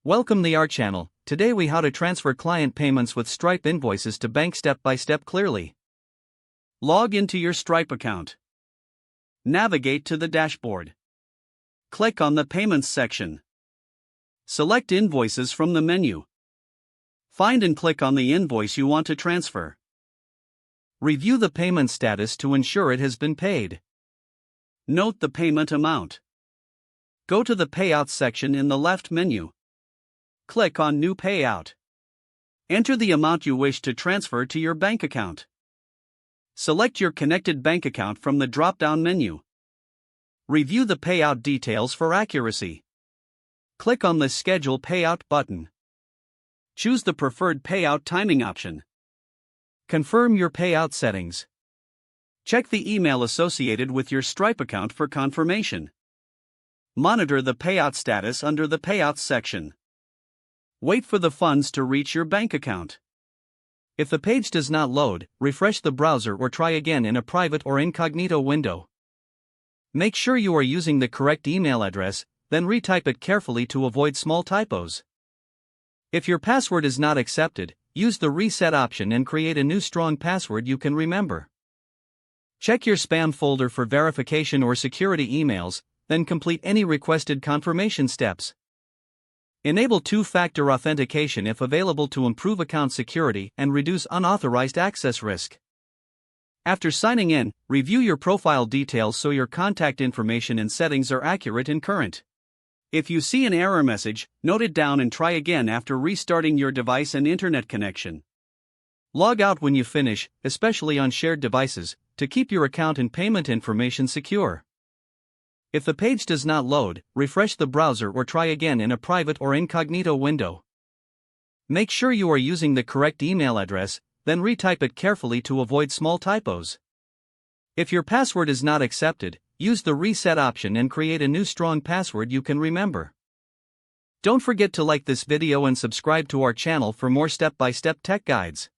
Welcome to our channel. Today we how to transfer client payments with Stripe invoices to bank step by step clearly. Log into your Stripe account. Navigate to the dashboard. Click on the Payments section. Select Invoices from the menu. Find and click on the invoice you want to transfer. Review the payment status to ensure it has been paid. Note the payment amount. Go to the Payouts section in the left menu. Click on New Payout. Enter the amount you wish to transfer to your bank account. Select your connected bank account from the drop-down menu. Review the payout details for accuracy. Click on the Schedule Payout button. Choose the preferred payout timing option. Confirm your payout settings. Check the email associated with your Stripe account for confirmation. Monitor the payout status under the Payouts section. Wait for the funds to reach your bank account. If the page does not load, refresh the browser or try again in a private or incognito window. Make sure you are using the correct email address, then retype it carefully to avoid small typos. If your password is not accepted, use the reset option and create a new strong password you can remember. Check your spam folder for verification or security emails, then complete any requested confirmation steps. Enable two-factor authentication if available to improve account security and reduce unauthorized access risk. After signing in, review your profile details so your contact information and settings are accurate and current. If you see an error message, note it down and try again after restarting your device and internet connection. Log out when you finish, especially on shared devices, to keep your account and payment information secure. If the page does not load, refresh the browser or try again in a private or incognito window. Make sure you are using the correct email address, then retype it carefully to avoid small typos. If your password is not accepted, use the reset option and create a new strong password you can remember. Don't forget to like this video and subscribe to our channel for more step-by-step tech guides.